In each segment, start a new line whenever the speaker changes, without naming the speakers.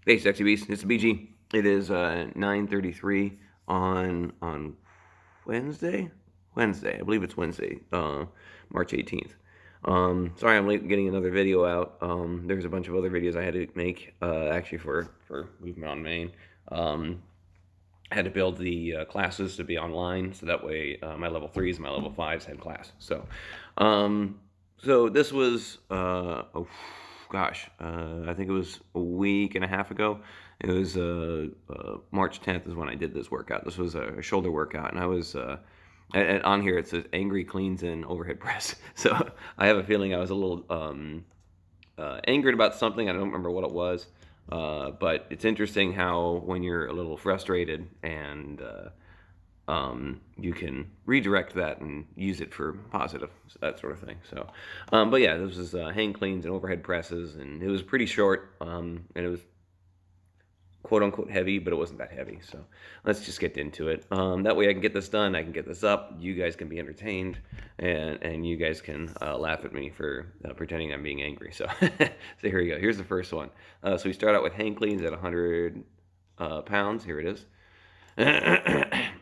Hey, Sexy Beast, it's BG. It is 9:33 on Wednesday. Wednesday, I believe it's Wednesday, March 18th. Sorry, I'm late getting another video out. There's a bunch of other videos I had to make, actually for Movement on Main. I had to build the classes to be online, so that way my level 3s and my level 5s had class. So this was, gosh, I think it was a week and a half ago. It was March 10th is when I did this workout. This was a shoulder workout, and I was on here it says angry cleans and overhead press. So I have a feeling I was a little angered about something. I don't remember what it was, but it's interesting how when you're a little frustrated and you can redirect that and use it for positive, that sort of thing. So, but yeah, this was hang cleans and overhead presses, and it was pretty short, and it was quote unquote heavy, but it wasn't that heavy. So let's just get into it. That way I can get this done, I can get this up, you guys can be entertained, and you guys can laugh at me for pretending I'm being angry. So, so here we go. Here's the first one. So we start out with hang cleans at 100 pounds. Here it is.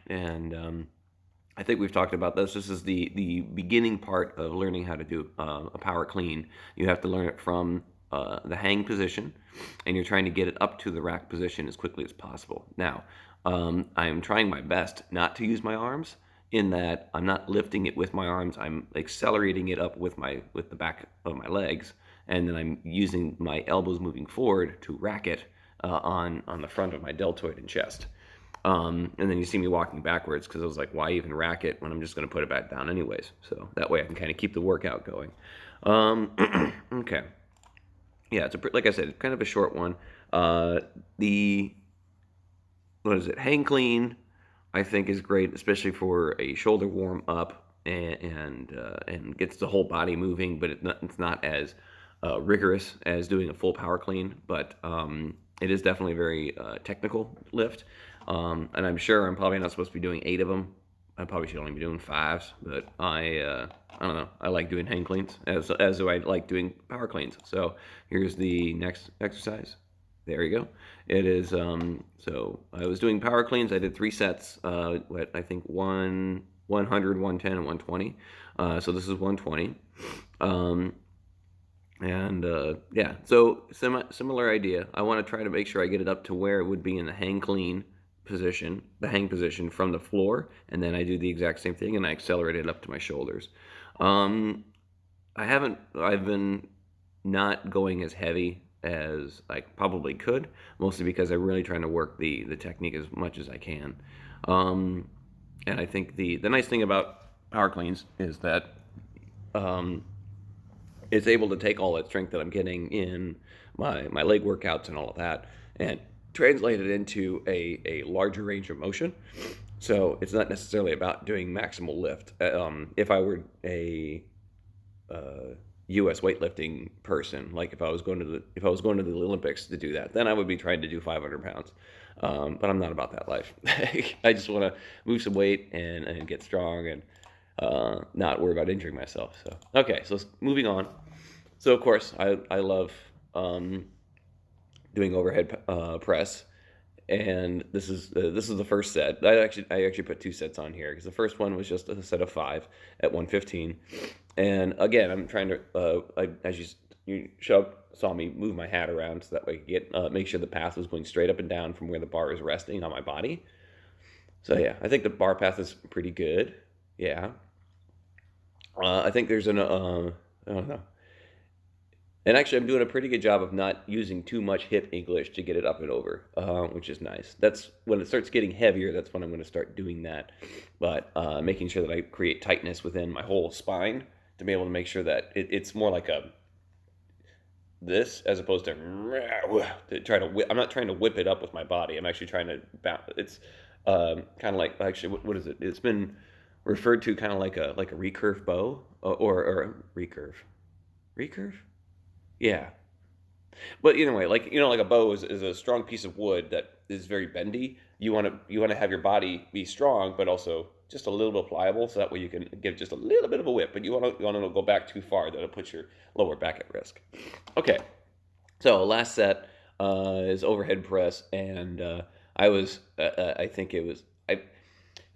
And I think we've talked about this. This is the beginning part of learning how to do a power clean. You have to learn it from the hang position, and you're trying to get it up to the rack position as quickly as possible. Now, I am trying my best not to use my arms, in that I'm not lifting it with my arms. I'm accelerating it up with the back of my legs, and then I'm using my elbows moving forward to rack it on the front of my deltoid and chest. And then you see me walking backwards because I was like, why even rack it when I'm just going to put it back down anyways? So that way I can kind of keep the workout going. Okay. Yeah, like I said, kind of a short one. What is it? Hang clean, I think, is great, especially for a shoulder warm up and gets the whole body moving, but it's not as rigorous as doing a full power clean, but it is definitely a very technical lift. And I'm sure I'm probably not supposed to be doing 8 of them. I probably should only be doing 5s, but I don't know. I like doing hang cleans as do I like doing power cleans. So here's the next exercise. There you go. It is, so I was doing power cleans. I did 3 sets, I think 100, 110, and 120. So this is 120. Yeah, so similar idea. I want to try to make sure I get it up to where it would be in the hang clean position, the hang position from the floor, and then I do the exact same thing and I accelerate it up to my shoulders. I've been not going as heavy as I probably could, mostly because I'm really trying to work the technique as much as I can. And I think the nice thing about power cleans is that it's able to take all that strength that I'm getting in my leg workouts and all of that and translate it into a larger range of motion. So it's not necessarily about doing maximal lift. If I were a U.S. weightlifting person, like if I was going to the Olympics to do that, then I would be trying to do 500 pounds. But I'm not about that life. I just want to move some weight and get strong and not worry about injuring myself. So okay, so moving on. So of course I love doing overhead press, and this is the first set. I actually put 2 sets on here because the first one was just a set of 5 at 115, and again I'm trying to as you saw me move my hat around so that way I get make sure the path was going straight up and down from where the bar is resting on my body. So yeah, I think the bar path is pretty good. Yeah, I think there's an I don't know. And actually, I'm doing a pretty good job of not using too much hip English to get it up and over, which is nice. That's when it starts getting heavier, that's when I'm going to start doing that. But making sure that I create tightness within my whole spine to be able to make sure that it's more like this as opposed to try to whip. I'm not trying to whip it up with my body. I'm actually trying to bounce. It's kind of like, actually, what is it? It's been referred to kind of like a recurve bow or recurve. Recurve? Yeah. But either way, like like a bow is a strong piece of wood that is very bendy. You want to have your body be strong, but also just a little bit pliable, so that way you can give just a little bit of a whip. But you want to go back too far, that'll put your lower back at risk. Okay. So last set, is overhead press, and I was, I think it was,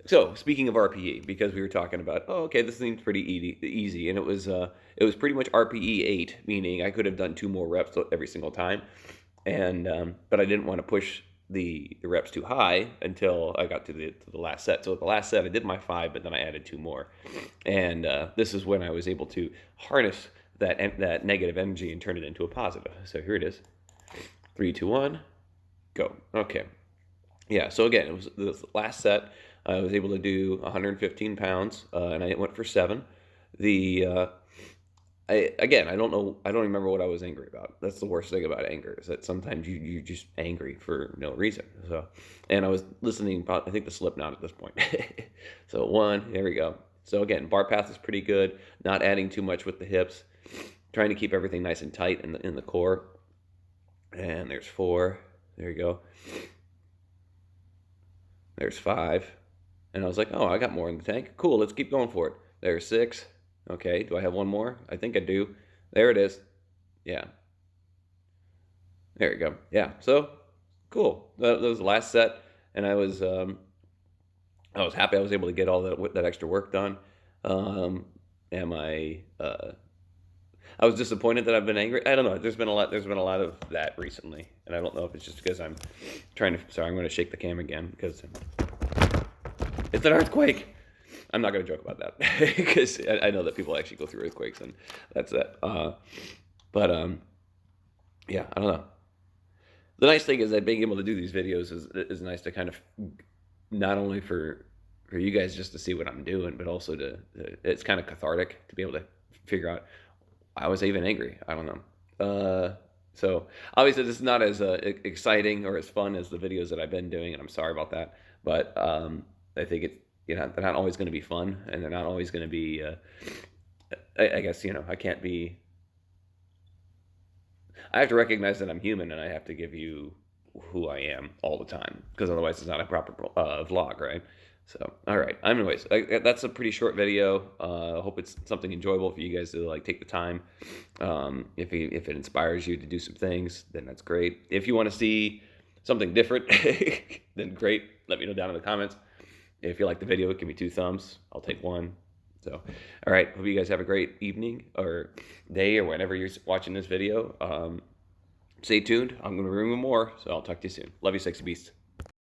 so speaking of RPE, because we were talking about, oh, okay, this seems pretty easy, and it was pretty much RPE 8, meaning I could have done 2 more reps every single time, and but I didn't want to push the reps too high until I got to the last set. So at the last set, I did my 5, but then I added 2 more, and this is when I was able to harness that negative energy and turn it into a positive. So here it is, 3, 2, 1, go. Okay, yeah. So again, it was the last set. I was able to do 115 pounds, and I went for 7. The I don't know. I don't remember what I was angry about. That's the worst thing about anger, is that sometimes you're just angry for no reason. So, and I was listening, I think, the Slipknot at this point. So 1, there we go. So again, bar path is pretty good. Not adding too much with the hips. Trying to keep everything nice and tight in the core. And there's 4. There you go. There's 5. And I was like, oh, I got more in the tank. Cool, let's keep going for it. There's 6. Okay, do I have one more? I think I do. There it is. Yeah. There you go. Yeah, so cool. That was the last set, and I was happy I was able to get all that extra work done. Am I I was disappointed that I've been angry. I don't know. There's been a lot of that recently, and I don't know if it's just because I'm trying to. Sorry, I'm going to shake the cam again because it's an earthquake. I'm not going to joke about that because I know that people actually go through earthquakes, and that's that. Yeah, I don't know. The nice thing is that being able to do these videos is nice to kind of, not only for you guys just to see what I'm doing, but also to it's kind of cathartic to be able to figure out, I was even angry. I don't know. So obviously this is not as exciting or as fun as the videos that I've been doing, and I'm sorry about that. But I think it's, they're not always going to be fun, and they're not always going to be. I guess I can't be. I have to recognize that I'm human, and I have to give you who I am all the time, because otherwise it's not a proper vlog, right? So, all right. Anyways, that's a pretty short video. I hope it's something enjoyable for you guys to take the time. If it inspires you to do some things, then that's great. If you want to see something different, then great. Let me know down in the comments. If you like the video, give me 2 thumbs. I'll take 1. So, all right. Hope you guys have a great evening or day or whenever you're watching this video. Stay tuned. I'm going to bring you more, so I'll talk to you soon. Love you, sexy beasts.